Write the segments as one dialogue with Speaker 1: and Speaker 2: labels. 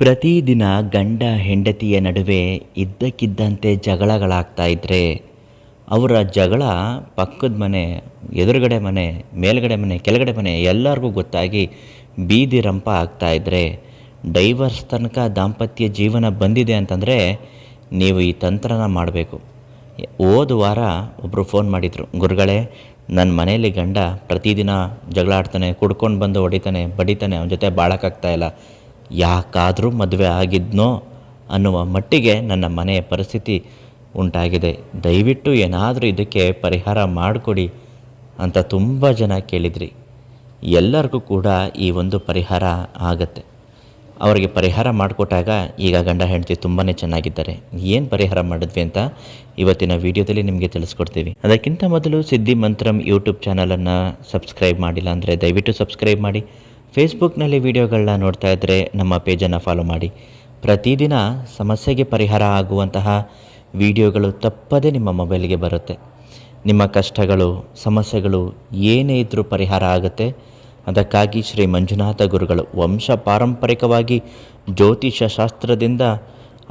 Speaker 1: ಪ್ರತಿದಿನ ಗಂಡ ಹೆಂಡತಿಯ ನಡುವೆ ಇದ್ದಕ್ಕಿದ್ದಂತೆ ಜಗಳಗಳಾಗ್ತಾ ಇದ್ದರೆ ಅವರ ಜಗಳ ಪಕ್ಕದ ಮನೆ, ಎದುರುಗಡೆ ಮನೆ, ಮೇಲ್ಗಡೆ ಮನೆ, ಕೆಳಗಡೆ ಮನೆ ಎಲ್ಲರಿಗೂ ಗೊತ್ತಾಗಿ ಬೀದಿ ರಂಪ ಆಗ್ತಾ ಇದ್ದರೆ, ಡೈವರ್ಸ್ ತನಕ ದಾಂಪತ್ಯ ಜೀವನ ಬಂದಿದೆ ಅಂತಂದರೆ ನೀವು ಈ ತಂತ್ರನ ಮಾಡಬೇಕು. ಹೋದ ವಾರ ಒಬ್ಬರು ಫೋನ್ ಮಾಡಿದರು, ಗುರುಗಳೇ ನನ್ನ ಮನೆಯಲ್ಲಿ ಗಂಡ ಪ್ರತಿದಿನ ಜಗಳ ಆಡ್ತಾನೆ, ಕುಡ್ಕೊಂಡು ಬಂದು ಹೊಡಿತಾನೆ, ಬಡಿತಾನೆ, ಅವನ ಜೊತೆ ಬಾಳೋಕ್ಕಾಗ್ತಾಯಿಲ್ಲ, ಯಾಕಾದರೂ ಮದುವೆ ಆಗಿದ್ನೋ ಅನ್ನುವ ಮಟ್ಟಿಗೆ ನನ್ನ ಮನೆಯ ಪರಿಸ್ಥಿತಿ ಉಂಟಾಗಿದೆ, ದಯವಿಟ್ಟು ಏನಾದರೂ ಇದಕ್ಕೆ ಪರಿಹಾರ ಮಾಡಿಕೊಡಿ ಅಂತ ತುಂಬ ಜನ ಕೇಳಿದ್ರಿ. ಎಲ್ಲರಿಗೂ ಕೂಡ ಈ ಒಂದು ಪರಿಹಾರ ಆಗತ್ತೆ. ಅವರಿಗೆ ಪರಿಹಾರ ಮಾಡಿಕೊಟ್ಟಾಗ ಈಗ ಗಂಡ ಹೆಂಡತಿ ತುಂಬಾ ಚೆನ್ನಾಗಿದ್ದಾರೆ. ಏನು ಪರಿಹಾರ ಮಾಡಿದ್ವಿ ಅಂತ ಇವತ್ತಿನ ವಿಡಿಯೋದಲ್ಲಿ ನಿಮಗೆ ತಿಳಿಸ್ಕೊಡ್ತೀವಿ. ಅದಕ್ಕಿಂತ ಮೊದಲು ಸಿದ್ಧಿ ಮಂತ್ರಂ ಯೂಟ್ಯೂಬ್ ಚಾನಲನ್ನು ಸಬ್ಸ್ಕ್ರೈಬ್ ಮಾಡಿಲ್ಲ ಅಂದರೆ ದಯವಿಟ್ಟು ಸಬ್ಸ್ಕ್ರೈಬ್ ಮಾಡಿ. ಫೇಸ್ಬುಕ್ನಲ್ಲಿ ವಿಡಿಯೋಗಳನ್ನ ನೋಡ್ತಾ ಇದ್ದರೆ ನಮ್ಮ ಪೇಜನ್ನು ಫಾಲೋ ಮಾಡಿ. ಪ್ರತಿದಿನ ಸಮಸ್ಯೆಗೆ ಪರಿಹಾರ ಆಗುವಂತಹ ವಿಡಿಯೋಗಳು ತಪ್ಪದೇ ನಿಮ್ಮ ಮೊಬೈಲ್ಗೆ ಬರುತ್ತೆ. ನಿಮ್ಮ ಕಷ್ಟಗಳು, ಸಮಸ್ಯೆಗಳು ಏನೇ ಇದ್ದರೂ ಪರಿಹಾರ ಆಗುತ್ತೆ. ಅದಕ್ಕಾಗಿ ಶ್ರೀ ಮಂಜುನಾಥ ಗುರುಗಳು ವಂಶ ಪಾರಂಪರಿಕವಾಗಿ ಜ್ಯೋತಿಷ ಶಾಸ್ತ್ರದಿಂದ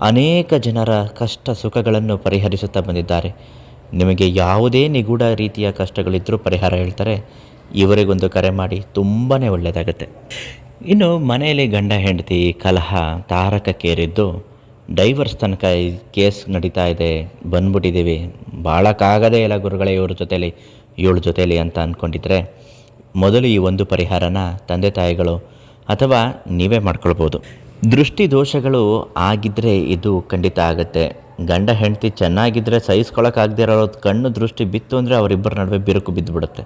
Speaker 1: ಅನೇಕ ಜನರ ಕಷ್ಟ ಸುಖಗಳನ್ನು ಪರಿಹರಿಸುತ್ತಾ ಬಂದಿದ್ದಾರೆ. ನಿಮಗೆ ಯಾವುದೇ ನಿಗೂಢ ರೀತಿಯ ಕಷ್ಟಗಳಿದ್ದರೂ ಪರಿಹಾರ ಹೇಳ್ತಾರೆ. ಇವರಿಗೊಂದು ಕರೆ ಮಾಡಿ, ತುಂಬಾ ಒಳ್ಳೆಯದಾಗುತ್ತೆ. ಇನ್ನು ಮನೆಯಲ್ಲಿ ಗಂಡ ಹೆಂಡತಿ ಕಲಹ ತಾರಕಕ್ಕೇರಿದ್ದು ಡೈವರ್ಸ್ ತನಕ ಕೇಸ್ ನಡೀತಾ ಇದೆ, ಬಂದ್ಬಿಟ್ಟಿದ್ದೀವಿ, ಬಾಳಕ್ಕಾಗದೇ ಇಲ್ಲ ಗುರುಗಳೇ ಇವಳ ಜೊತೆಯಲ್ಲಿ ಅಂತ ಅಂದ್ಕೊಂಡಿದ್ರೆ ಮೊದಲು ಈ ಒಂದು ಪರಿಹಾರನ ತಂದೆ ತಾಯಿಗಳು ಅಥವಾ ನೀವೇ ಮಾಡ್ಕೊಳ್ಬೋದು. ದೃಷ್ಟಿ ದೋಷಗಳು ಆಗಿದ್ದರೆ ಇದು ಖಂಡಿತ ಆಗುತ್ತೆ. ಗಂಡ ಹೆಂಡತಿ ಚೆನ್ನಾಗಿದ್ದರೆ ಸಹಿಸ್ಕೊಳಕ್ಕಾಗದೇ ಇರೋದು ಕಣ್ಣು ದೃಷ್ಟಿ ಬಿತ್ತು ಅಂದರೆ ಅವರಿಬ್ಬರ ನಡುವೆ ಬಿರುಕು ಬಿದ್ದುಬಿಡುತ್ತೆ.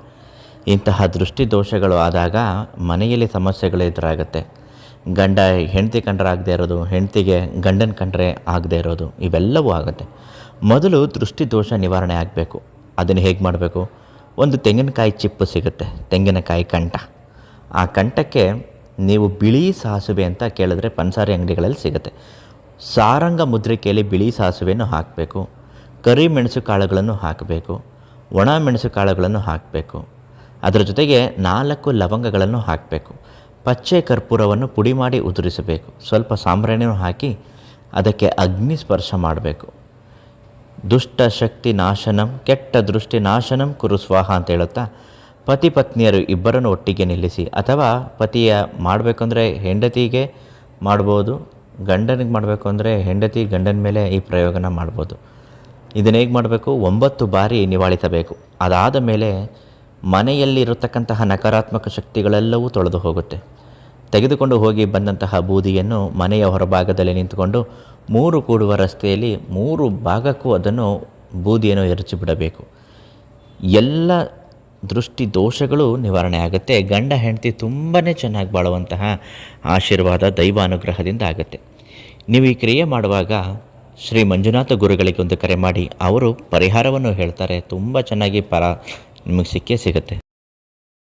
Speaker 1: ಇಂತಹ ದೃಷ್ಟಿ ದೋಷಗಳು ಆದಾಗ ಮನೆಯಲ್ಲಿ ಸಮಸ್ಯೆಗಳು ಎದುರಾಗುತ್ತೆ. ಗಂಡ ಹೆಂಡತಿ ಕಂಡ್ರೆ ಆಗದೆ ಇರೋದು, ಹೆಂಡತಿಗೆ ಗಂಡನ ಕಂಡ್ರೆ ಆಗದೆ ಇರೋದು, ಇವೆಲ್ಲವೂ ಆಗುತ್ತೆ. ಮೊದಲು ದೃಷ್ಟಿ ದೋಷ ನಿವಾರಣೆ ಆಗಬೇಕು. ಅದನ್ನು ಹೇಗೆ ಮಾಡಬೇಕು? ಒಂದು ತೆಂಗಿನಕಾಯಿ ಚಿಪ್ಪು ಸಿಗುತ್ತೆ, ತೆಂಗಿನಕಾಯಿ ಕಂಠ. ಆ ಕಂಠಕ್ಕೆ ನೀವು ಬಿಳಿ ಸಾಸುವೆ ಅಂತ ಕೇಳಿದ್ರೆ ಪನ್ಸಾರಿ ಅಂಗಡಿಗಳಲ್ಲಿ ಸಿಗುತ್ತೆ. ಸಾರಂಗ ಮುದ್ರಿಕೆಯಲ್ಲಿ ಬಿಳಿ ಸಾಸುವೆಯನ್ನು ಹಾಕಬೇಕು. ಕರಿ ಮೆಣಸು ಕಾಳುಗಳನ್ನು ಹಾಕಬೇಕು. ಒಣ ಮೆಣಸು ಕಾಳುಗಳನ್ನು ಹಾಕಬೇಕು. ಅದರ ಜೊತೆಗೆ 4 ಲವಂಗಗಳನ್ನು ಹಾಕಬೇಕು. ಪಚ್ಚೆ ಕರ್ಪೂರವನ್ನು ಪುಡಿ ಮಾಡಿ ಉದುರಿಸಬೇಕು. ಸ್ವಲ್ಪ ಸಾಂಬ್ರಾಣಿಯನ್ನು ಹಾಕಿ ಅದಕ್ಕೆ ಅಗ್ನಿ ಸ್ಪರ್ಶ ಮಾಡಬೇಕು. ದುಷ್ಟ ಶಕ್ತಿ ನಾಶನಂ, ಕೆಟ್ಟ ದೃಷ್ಟಿ ನಾಶನಂ ಕುರು ಸ್ವಾಹ ಅಂತ ಹೇಳುತ್ತಾ ಪತಿ ಪತ್ನಿಯರು ಇಬ್ಬರನ್ನು ಒಟ್ಟಿಗೆ ನಿಲ್ಲಿಸಿ, ಅಥವಾ ಪತಿಯ ಮಾಡಬೇಕಂದ್ರೆ ಹೆಂಡತಿಗೆ ಮಾಡ್ಬೋದು, ಗಂಡನಿಗೆ ಮಾಡಬೇಕು ಅಂದರೆ ಹೆಂಡತಿ ಗಂಡನ ಮೇಲೆ ಈ ಪ್ರಯೋಗನ ಮಾಡ್ಬೋದು. ಇದನ್ನು ಹೇಗೆ ಮಾಡಬೇಕು? 9 ಬಾರಿ ನಿವಾಳಿಸಬೇಕು. ಅದಾದ ಮೇಲೆ ಮನೆಯಲ್ಲಿರತಕ್ಕಂತಹ ನಕಾರಾತ್ಮಕ ಶಕ್ತಿಗಳೆಲ್ಲವೂ ತೊಳೆದು ಹೋಗುತ್ತೆ. ತೆಗೆದುಕೊಂಡು ಹೋಗಿ ಬಂದಂತಹ ಬೂದಿಯನ್ನು ಮನೆಯ ಹೊರಭಾಗದಲ್ಲಿ ನಿಂತುಕೊಂಡು 3 ಕೂಡುವ ರಸ್ತೆಯಲ್ಲಿ 3 ಭಾಗಕ್ಕೂ ಅದನ್ನು ಬೂದಿಯನ್ನು ಎರಚಿಬಿಡಬೇಕು. ಎಲ್ಲ ದೃಷ್ಟಿ ದೋಷಗಳು ನಿವಾರಣೆ ಆಗುತ್ತೆ. ಗಂಡ ಹೆಂಡತಿ ತುಂಬಾ ಚೆನ್ನಾಗಿ ಬಾಳುವಂತಹ ಆಶೀರ್ವಾದ ದೈವಾನುಗ್ರಹದಿಂದ ಆಗುತ್ತೆ. ನೀವು ಈ ಕ್ರಿಯೆ ಮಾಡುವಾಗ ಶ್ರೀ ಮಂಜುನಾಥ ಗುರುಗಳಿಗೆ ಒಂದು ಕರೆ ಮಾಡಿ, ಅವರು ಪರಿಹಾರವನ್ನು ಹೇಳ್ತಾರೆ. ತುಂಬ ಚೆನ್ನಾಗಿ ನಿಮಗೆ ಸಿಕ್ಕೇ ಸಿಗುತ್ತೆ.